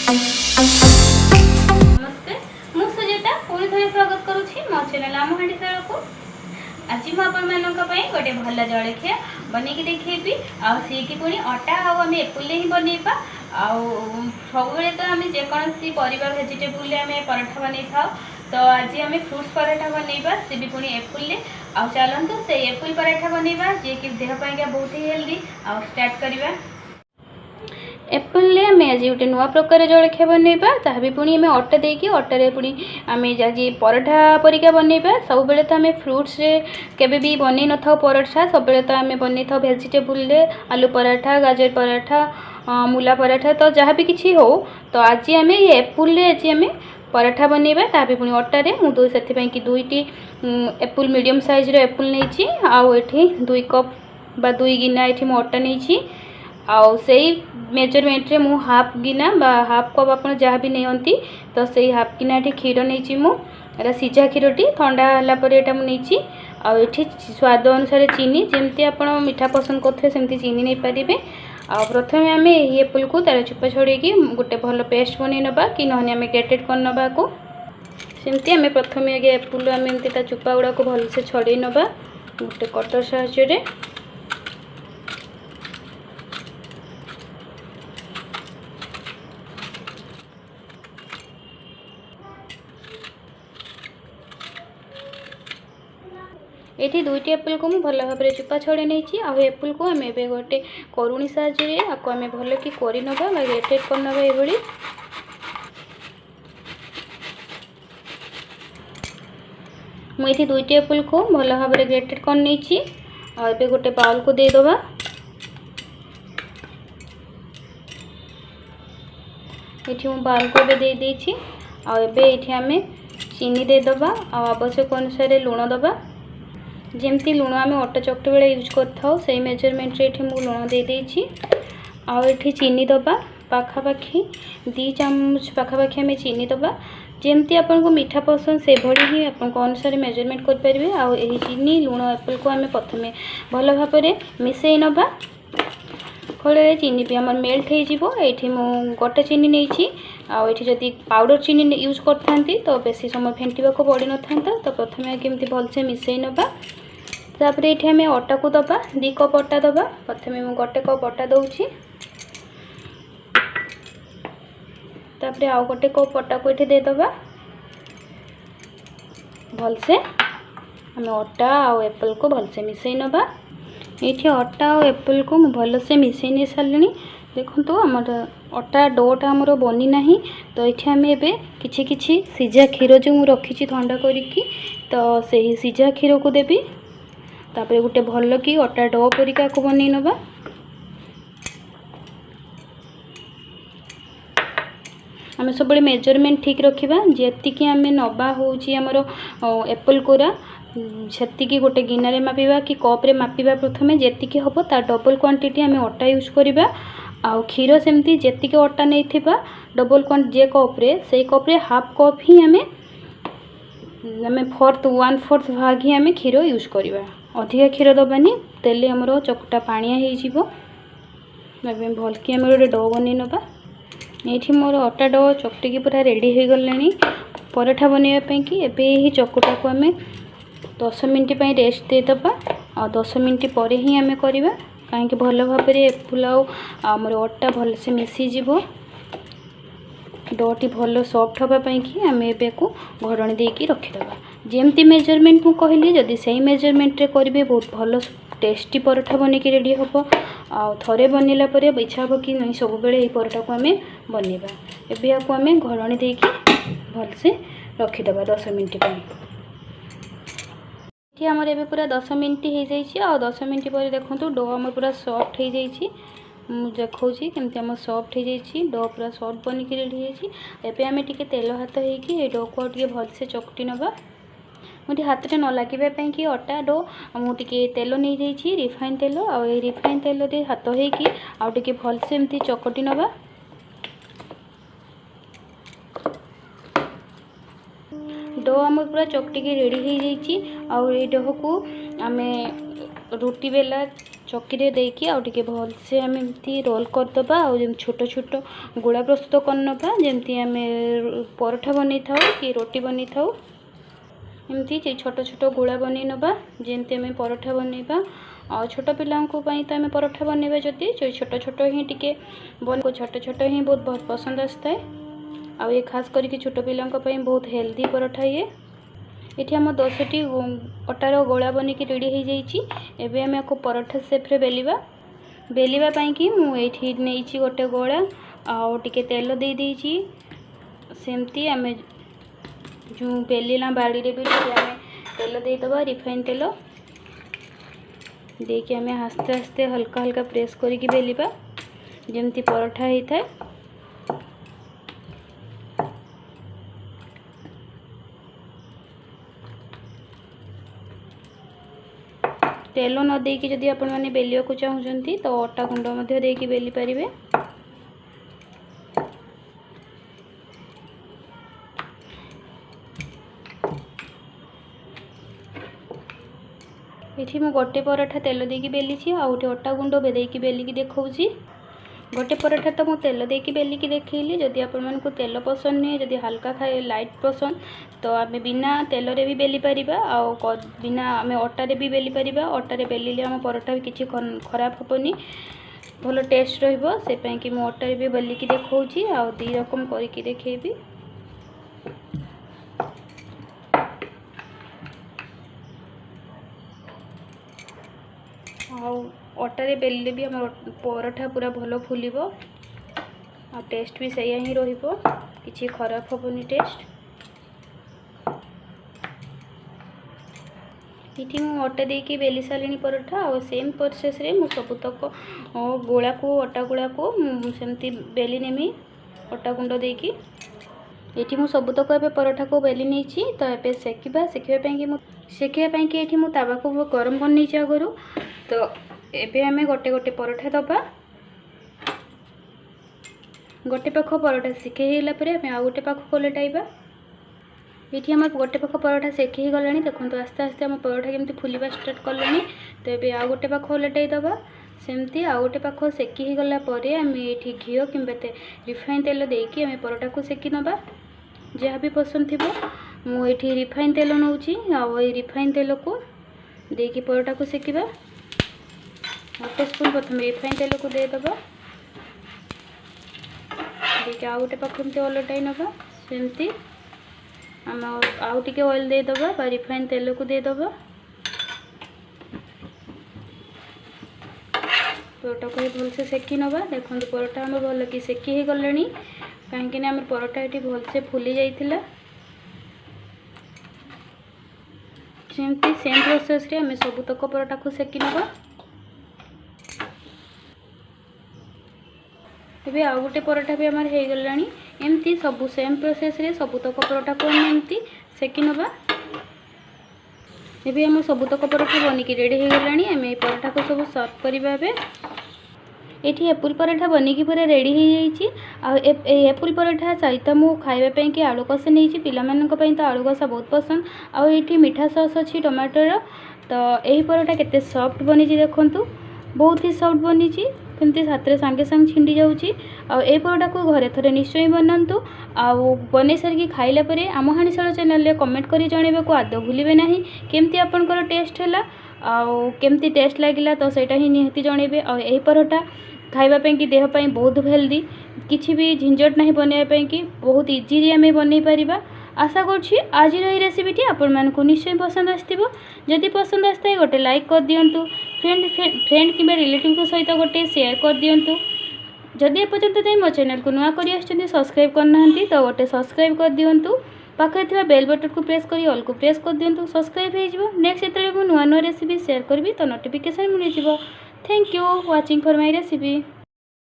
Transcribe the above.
नमस्ते मु सुजेता पुणी थे स्वागत करुँची मो चैनल आम हांडीशाला को। आज मुझे गोटे भल जलखिया बनईकी देखी आगे पुणी अटा आम एप्पल ही बनइबा सब तो आम जेकोसी परिवा भेजिटेबुल पराठा बन था। तो आज आम फ्रुट्स पराठा बनइबा सी भी पुणी एप्पल आ चलतु से एप्पल पराठा बनइबा जी कि देहपाई बहुत ही हेल्दी आ स्टार्ट करवा। एप्पल आम आज गोटे नुआ प्रकार जलखिया बनइबा ता भी पुणी आम अटा देकी अटारे पुणी आम आज पराठा परिका बनइबा। सब बेले तो आम फ्रुट्स रे केबे भी बनई न था पराठा, सब बेले तो आम बनई था वेजिटेबुल रे आलू पराठा, गाजर पराठा, मूला पराठा, तो जहाँ भी किसी हो। तो आज आम ये एप्पल रे आज आम पराठा बनइबा ता भी पुणी अटारे मु से कि दुईटी एप्पल मीडियम साइज रो एप्पल नहीं आउ एठी 2 कप बा 2 गिना एठी मु अटा नहीं आउ सही मेजरमेंट रे मु हाफ गिना बा हाफ कप आप जहाँ भी नहीं तो सही हाफ गिना क्षीर नहीं मुझा सीझा क्षीरटी ठंडा है मुझे आठी स्वाद अनुसार चीनी जमती आप मीठा पसंद करते सेमती चीनी नहीं पारे। आ प्रथम आम एप्पल को तार चुपा छड़े गोटे भल पेस्ट बन नवा कि नहने आम ग्रेटेड कर नवा को सेमती आम प्रथम आगे एप्पल आम एमती चुपा गुड़ा को भलसे छड़े नवा गोटे कटर साहाय्य। ये दुईटी एप्पल को मुझे भल भाव चुपा छड़े नहीं आउ एप्पल को आम ए गोटे करुणी साहाय्य आपको आम भल कि कर नवा ग्रेटेड कर नवा ये मुझे दुईटी एप्पल को भल भाव ग्रेटेड कर नहीं आए गोटे बाउल को देदबा। ये मु बाउल को दे देछि आए आम चीनी देदबा आवश्यक अनुसार लुण दबा जमती लुण आम अटा चकटी बेले यूज कर मेजरमेंट रे मु लुण दे देछि आठी चीनी दबा पाखापाखि 2 चामच पाखापाखि आम चीनी दबा जमती आपन को मीठा पसंद से भली ही आपन को अनुसार मेजरमेंट कर परिबे। आ एही चीनी लुण एप्पल को आम प्रथमे भल भाव मिसई नबा फल चीनी भी आम मेल्ट हो ये मु गोटे चीनी नहीं आठी जदि पाउडर चीनी यूज करथांती तो बेसी समय फेंटा को पड़ न था। तो प्रथम केमती भलसे मिसई नबा तापर ये आम अटा को दबा 2 कप अटा दबा प्रथम मु गोटे कप अटा दौची तापर आउ गोटे कप अटा को ये देदबा भलसे आम अटा आउ एप्पल को भलसे मिसई नबा। ये अटा और एप्पल को मुझे भलसे मिसई नहीं सारे देखो आमर अटा डोटा आमर बनी ना तो ये आम ए कि सीझा क्षीर जो मुझे रखी ठंडा करी तो सही सीझा क्षीर को देवी तापर गोटे भल कि अटा डो परिका को बन नवा आम सब मेजरमेंट ठीक रखा जी आम नवा होमर एप्पल कोरा से गोटे गिनारे मापिबा कि कप्रे मापिबा प्रथमे जी हम तार डबल क्वांटिटी आम अटा यूज करवा आउ क्षीर सेमती जी अटा नहीं डबल जे कप्रे से कप्रे हाफ कप ही आम 1/4 भाग ही आम क्षीर यूज करवा अधिका क्षीर दबानी तेल आमर चकटा पाणिया हो भल कि आम गोटे डो बन नवा। ये मोर अटा डो चकटिकी पूरा रेडी हो गलानी पराठा बनवाई कि एबे चकुटा को आम 10 मिनट रेस्ट देदबा आ 10 मिनट पर ही आम करवा कहीं भल भाव एप्पल आमर अटा भलसे मिसीज डोटी भल सॉफ्ट हाँपाई कि आम ए को घोड़णी देकी रखीदबा जमती मेजरमेंट मु कहली जदि सही मेजरमेंट रे करेंगे बहुत भल टेस्टी पराठा बनिकी रेडी हम आ थे बनला इच्छा हम कि नहीं सब बेले पराठा को आम बनवा एबे आपको आम घोड़णी देकी भलसे रखीदबा 10 मिनट आमर ए पूरा 10 मिनट हो जाइए आ 10 मिनट पर देखो डो आम पूरा सॉफ्ट हो जाइए देखा केमती आम सॉफ्ट हो जाइए डो पूरा सॉफ्ट बनिकी रेडी होती आम टे तेल हाथ हो डो को भलसे चकटी नवा मुझे हाथ में न लगे कि अटा डो मुझे तेल नहीं जाइए रिफाइन तेल आ रिफाइन तेल दे हाथ होके भलसे एमती चकटी नवा डो आम पूरा चकटिकी रेडी हो जाइए डो को आम रुटी बेला चक्की देकी आउ टिके भल से आम एमती रोल करदे आउ छोट छोट गोला प्रस्तुत करनवा जमती आम पराठा बन था कि रोटी बन था एमती छोट छोट गोला बन नवा जमती आम पराठा बनवा आ छोट पिला तो आम पराठा बनवा जदि छोट छोट ही टिके बन छोट छोट ही बहुत पसंद आसता है आ ये खास करके छोट पिला बहुत हेल्दी पराठा ये आम 10टी अटार गोला बनिकी रेडी हो जाइए। एबे आम आपको पराठा सेप्रे बेलिबा कि मुझे नहीं गोटे गोला आउ टिके तेल दे देइछि सेमती आम जो बेलिला बाड़ी रे भी आम तेल देदबा रिफाइन तेल देके आम आस्ते आस्ते हल्का हल्का प्रेस करके बेलिबा जमती पराठा होता है। तेल न देकी जदि आपण माने बेलिया को चाहूचंती तो अटा गुंड मध्य देकी बेली पारिबे। एठी मु गोटे पराठा तेल देकी बेली छी आ गोटे अटा गुंड देकी बेलिकी देखौची। गोटे पराठा तो मुझे तेल देकी बेलिकी देखली जदि आपण मानकु तेल पसंद नहीं जदि हल्का खाए लाइट पसंद तो आम बिना तेल रे भी बेली पारिबा आ बिना आम अटारे भी बेली पारिबा। अटारे बेलिले आम पराठा भी किसी खराब हेनी भल टेस्ट रहिबो से पई कि मु अटारे भी बेलिकी देखौची आ दी रकम करके देखैबी। अटारे बेलिले भी आम पराठा पूरा भल फुलिबो आ टेस्ट भी सैया ही रहिबो किछि खराब हेबनी टेस्ट। ये मु अटा देकी बेली सारे पराठा और सेम प्रोसेस रे मु सबुतक गोला को अटा गोला को सेमती बेली नेमी अटा गुंड देकी। ये मु सबुतक ए पराठा को बेली नहीं तो ये सेकिया कि मु तावा को गरम कर नहीं आगु तो एबे आमे गोटे गोटे पराठा दबा गोटे पाख पराठा सेके होला परे आमे आ गोटे पाख कोलेटाइबा। ये आम गोटे पाख पराठा सेकी ही गलानी देखो आस्ते आस्ते आम पराठा केमती फुलवा स्टार्ट कलानी तो ये आ गोटे पाख ओलटाई दबा सेमती आ गोटे पाख सेकी ही गला परे आम ये घी कि रिफाइन तेल देकी आम पराठा को सेकी नबा जहाँ भी पसंद थी मुझे रिफाइन तेल नौची आ रिफाइन तेल को देकी पराठा को सेकिबा। गोटे स्पून प्रथम रिफाइन तेल को देदबा देखिए आउ गोटे पाख एमती ओलटाई नबा सेमती आम आउ टिके ऑयल देदबा बा रिफाइन तेल को देदबा पराठा को भल से सेकी नबा। देखो पराठा आम भल कि सेकी ही गलानी कहीं आम पराठा ये भल से फुली जाइथिला सेमती सेम प्रोसेस रे आम सबुतक पराठा को सेकी नबा। एबे आ गोटे पराठा भी आमर हो गलानी एमती सबू सेम प्रोसेस रे सबुतक पराठा को एमती सेकी नबा। एबे आम सबुतक पराठा बनिकी रेडी हो गलानी आम ए पराठा को सब सर्व करबा। एठी एप्पल पराठा बनिकी पूरा रेडी हो जाइए। आ एप्पल पराठा सहित मु खाइबा कि आलू कषा नहीं पिला तो आलू कषा बहुत पसंद आ ये मीठा सॉस अच्छी टमाटर तो यही पराठा केते सॉफ्ट बनी देखु बहुत ही सॉफ्ट बनी कमती हाथ सांगे सांग छिंडी जाऊँगी। आ पराठा को घरे थरे निश्चय बनातु आउ बन सारिकी खाइला परे आम हाणीशाला चैनल कमेंट कर जनइबा को आदौ भूलिबे नहीं केमती आपनकर टेस्ट है आउ केमती टेस्ट लगिला तो सेटा ही निहाती जनइबे। आ पराठा खाइबापी कि देहपाई बहुत हेल्दी किसी भी झंझट नहीं बनवाई कि बहुत इजीली आम बन पार। आशा करुँची आज रेसिपीटी आपण मानक निश्चय पसंद आसथिबो। जदि पसंद आसता है गोटे लाइक कर दिंतु फ्रेंड कि रिलेटिव को सहित गोटे शेयर कर दिंतु। जदि एपर्यंत मो चैनल को नुआ कर सब्सक्राइब करना तो गोटे सब्सक्राइब कर दिंतु पाखे थी बेल बटन को प्रेस कर ऑल को प्रेस कर दिंतु सब्सक्राइब हो नेक्स्ट जो नुआ नुआ रेसिपी शेयर करी तो नोटिफिकेशन मिल जाव। Thank you watching for my recipe.